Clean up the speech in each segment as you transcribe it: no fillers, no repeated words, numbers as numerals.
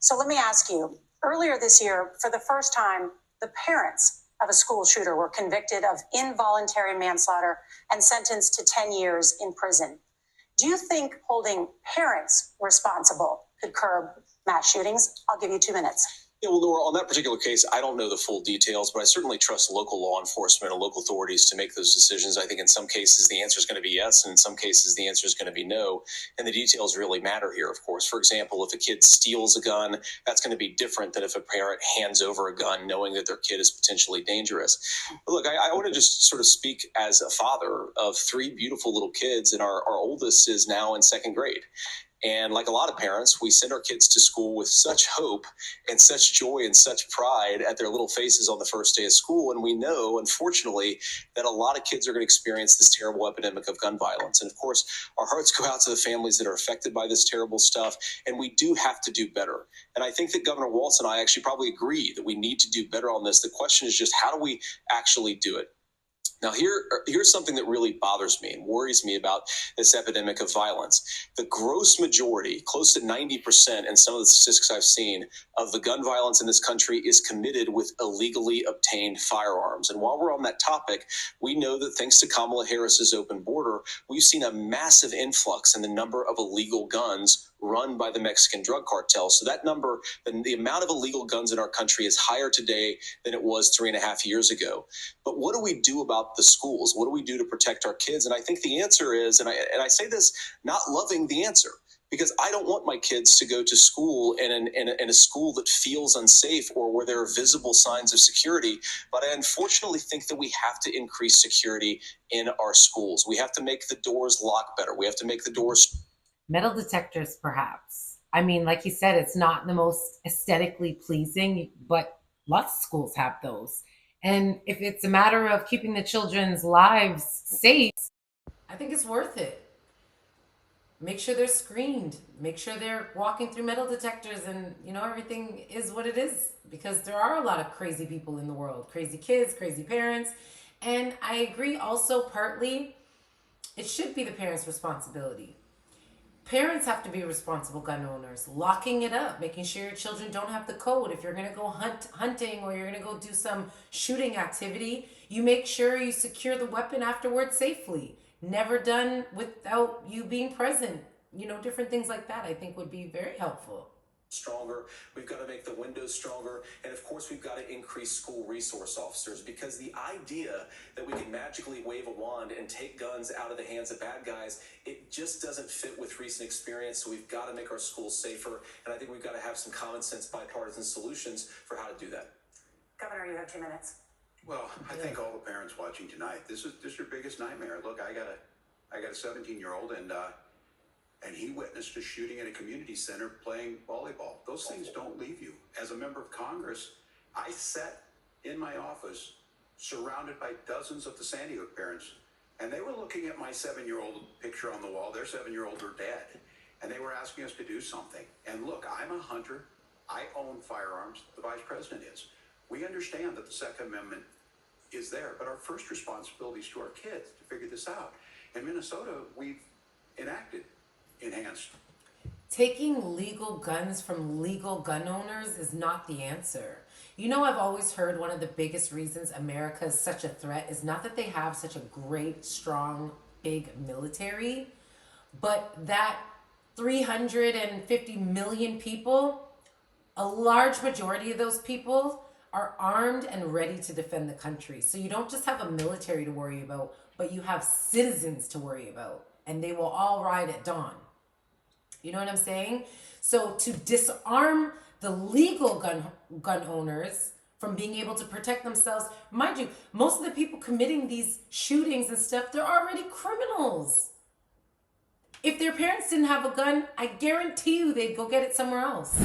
So let me ask you, earlier this year, for the first time, the parents of a school shooter were convicted of involuntary manslaughter and sentenced to 10 years in prison. Do you think holding parents responsible could curb mass shootings? I'll give you 2 minutes. Yeah, well, Laura, on that particular case, I don't know the full details, but I certainly trust local law enforcement and local authorities to make those decisions. I think in some cases the answer is going to be yes, and in some cases the answer is going to be no. And the details really matter here, of course. For example, if a kid steals a gun, that's going to be different than if a parent hands over a gun knowing that their kid is potentially dangerous. But look, I want to just sort of speak as a father of 3 beautiful little kids, and our oldest is now in 2nd grade. And like a lot of parents, we send our kids to school with such hope and such joy and such pride at their little faces on the first day of school. And we know, unfortunately, that a lot of kids are going to experience this terrible epidemic of gun violence. And of course, our hearts go out to the families that are affected by this terrible stuff. And we do have to do better. And I think that Governor Walz and I actually probably agree that we need to do better on this. The question is just, how do we actually do it? Now, here's something that really bothers me and worries me about this epidemic of violence. The gross majority, close to 90% in some of the statistics I've seen, of the gun violence in this country is committed with illegally obtained firearms. And while we're on that topic, we know that thanks to Kamala Harris's open border, we've seen a massive influx in the number of illegal guns run by the Mexican drug cartel. So that number, the amount of illegal guns in our country is higher today than it was 3.5 years ago. But what do we do about the schools? What do we do to protect our kids? And I think the answer is, and I say this not loving the answer, because I don't want my kids to go to school in a school that feels unsafe or where there are visible signs of security. But I unfortunately think that we have to increase security in our schools. We have to make the doors lock better. We have to make the doors... Metal detectors, perhaps. I mean, like you said, it's not the most aesthetically pleasing, but lots of schools have those. And if it's a matter of keeping the children's lives safe, I think it's worth it. Make sure they're screened. Make sure they're walking through metal detectors and, everything is what it is. Because there are a lot of crazy people in the world. Crazy kids, crazy parents. And I agree also partly it should be the parents' responsibility. Parents have to be responsible gun owners, locking it up, making sure your children don't have the code. If you're going to go hunting or you're going to go do some shooting activity, you make sure you secure the weapon afterwards safely. Never done without you being present. Different things like that I think would be very helpful. Stronger. We've got to make the windows stronger. And of course, we've got to increase school resource officers, because the idea that we can magically wave a wand and take guns out of the hands of bad guys, it just doesn't fit with recent experience. So we've got to make our schools safer. And I think we've got to have some common sense bipartisan solutions for how to do that. Governor, you have 2 minutes. Well, I think all the parents watching tonight, this is your biggest nightmare. Look, I got a 17-year-old and he witnessed a shooting at a community center playing volleyball. Those things don't leave you. As a member of Congress, I sat in my office surrounded by dozens of the Sandy Hook parents, and they were looking at my 7-year-old picture on the wall. Their 7-year-old were dead, and they were asking us to do something. And look, I'm a hunter. I own firearms. The vice president is. We understand that the Second Amendment is there, but our first responsibility is to our kids to figure this out. In Minnesota, we've enacted enhanced. Taking legal guns from legal gun owners is not the answer. I've always heard one of the biggest reasons America is such a threat is not that they have such a great, strong, big military, but that 350 million people, a large majority of those people are armed and ready to defend the country. So you don't just have a military to worry about, but you have citizens to worry about, and they will all ride at dawn. You know what I'm saying? So to disarm the legal gun owners from being able to protect themselves, mind you, most of the people committing these shootings and stuff, they're already criminals. If their parents didn't have a gun, I guarantee you they'd go get it somewhere else.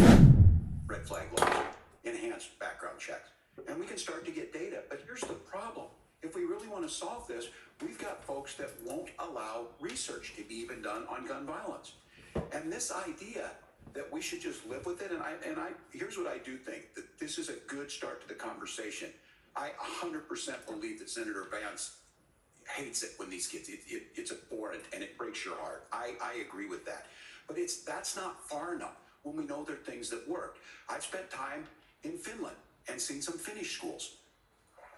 Red flag laws, enhanced background checks, and we can start to get data. But here's the problem. If we really want to solve this, we've got folks that won't allow research to be even done on gun violence. And this idea that we should just live with it, and I here's what I do think, that this is a good start to the conversation. I 100% believe that Senator Vance hates it when these kids, it's abhorrent and it breaks your heart. I agree with that. But that's not far enough. when we know there are things that work? I've spent time in Finland and seen some Finnish schools.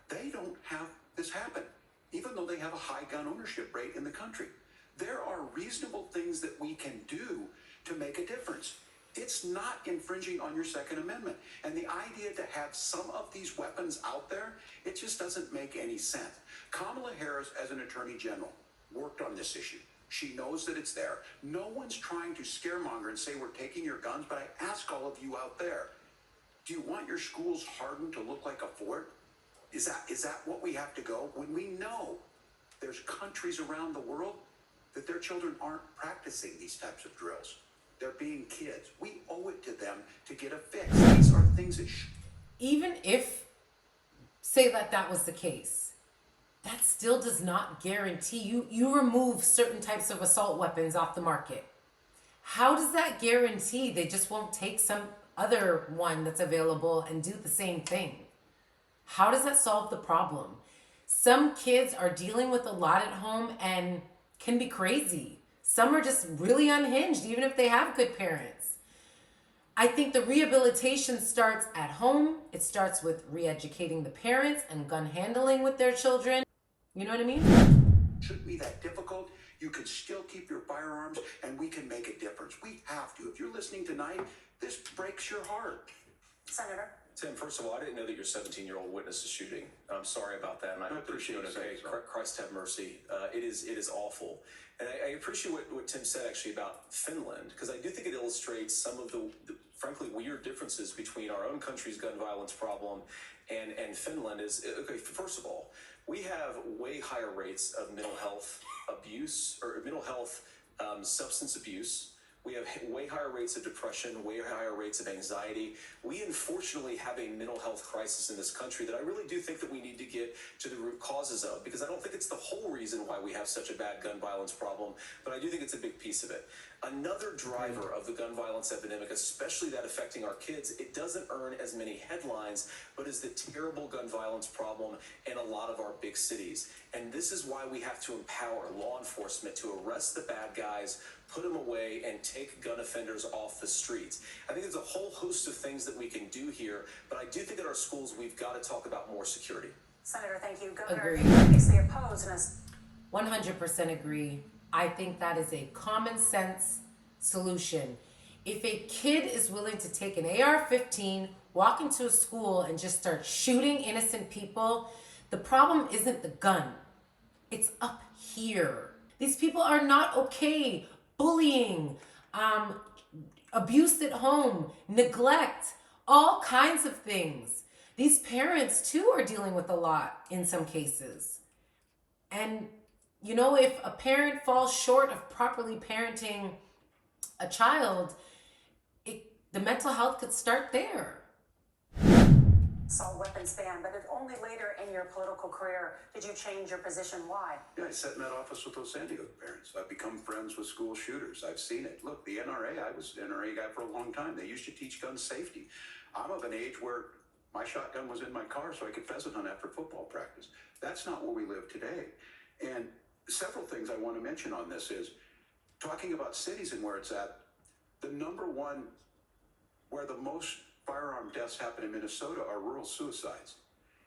They don't have this happen, even though they have a high gun ownership rate in the country. There are reasonable things that we can do to make a difference. It's not infringing on your Second Amendment. And the idea to have some of these weapons out there, it just doesn't make any sense. Kamala Harris, as an attorney general, worked on this issue. She knows that it's there. No one's trying to scaremonger and say we're taking your guns, but I ask all of you out there, do you want your schools hardened to look like a fort? Is that what we have to go? When we know there's countries around the world that their children aren't practicing these types of drills. They're being kids. We owe it to them to get a fix. These are things that Even if, say that was the case, that still does not guarantee you remove certain types of assault weapons off the market. How does that guarantee they just won't take some other one that's available and do the same thing? How does that solve the problem? Some kids are dealing with a lot at home and can be crazy. Some are just really unhinged, even if they have good parents. I think the rehabilitation starts at home. It starts with re-educating the parents and gun handling with their children. You know what I mean? shouldn't be that difficult. You can still keep your firearms and we can make a difference. We have to. If you're listening tonight, this breaks your heart. Senator? Tim, first of all, I didn't know that your 17-year-old witnessed a shooting. I'm sorry about that, and I appreciate it. Okay, Christ have mercy. It is awful. And I appreciate what Tim said actually about Finland, because I do think it illustrates some of the frankly weird differences between our own country's gun violence problem and Finland. Is okay, first of all, we have way higher rates of mental health abuse or mental health substance abuse. We have way higher rates of depression, way higher rates of anxiety. We unfortunately have a mental health crisis in this country that I really do think that we need to get to the root causes of, because I don't think it's the whole reason why we have such a bad gun violence problem, but I do think it's a big piece of it. Another driver of the gun violence epidemic, especially that affecting our kids, it doesn't earn as many headlines, but is the terrible gun violence problem in a lot of our big cities. And this is why we have to empower law enforcement to arrest the bad guys, put them away, and take gun offenders off the streets. I think there's a whole host of things that we can do here, but I do think at our schools we've got to talk about more security. Senator, thank you. Governor, Agree. you previously opposed and 100% agree. I think that is a common sense solution. If a kid is willing to take an AR-15, walk into a school and just start shooting innocent people, the problem isn't the gun. It's up here. These people are not okay. Bullying, abuse at home, neglect, all kinds of things. These parents too are dealing with a lot in some cases. And you know, if a parent falls short of properly parenting a child, the mental health could start there. assault weapons ban, but if only later in your political career did you change your position. Why? Yeah, I sat in that office with those San Diego parents. I've become friends with school shooters. I've seen it. Look, the NRA, I was an NRA guy for a long time. They used to teach gun safety. I'm of an age where my shotgun was in my car so I could pheasant hunt after football practice. That's not where we live today. And several things I want to mention on this is talking about cities and where it's at. The number one where the most firearm deaths happen in Minnesota are rural suicides.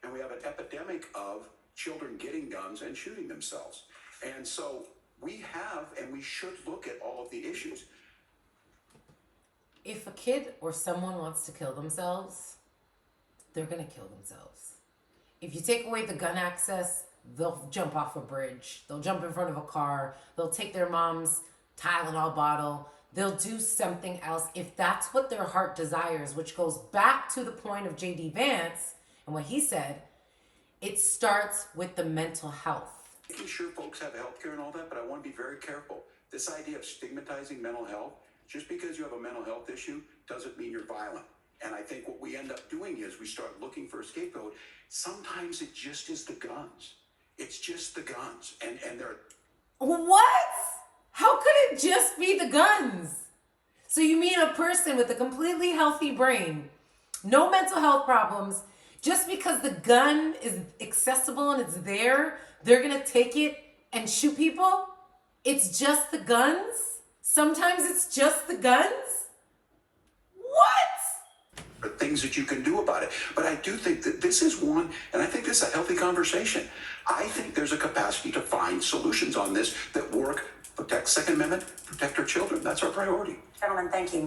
And we have an epidemic of children getting guns and shooting themselves. And so we have, and we should look at all of the issues. If a kid or someone wants to kill themselves, they're going to kill themselves. If you take away the gun access, they'll jump off a bridge. They'll jump in front of a car. They'll take their mom's Tylenol bottle. They'll do something else if that's what their heart desires, which goes back to the point of J.D. Vance and what he said. It starts with the mental health. Making sure folks have health care and all that, but I want to be very careful. This idea of stigmatizing mental health, just because you have a mental health issue doesn't mean you're violent. And I think what we end up doing is we start looking for a scapegoat. Sometimes it just is the guns. It's just the guns. And they're... What? How could it just be the guns? So you mean a person with a completely healthy brain, no mental health problems, just because the gun is accessible and it's there, they're going to take it and shoot people? It's just the guns? Sometimes it's just the guns? Or things that you can do about it. But I do think that this is one, and I think this is a healthy conversation. I think there's a capacity to find solutions on this that work, protect Second Amendment, protect our children. That's our priority. Gentlemen, thank you.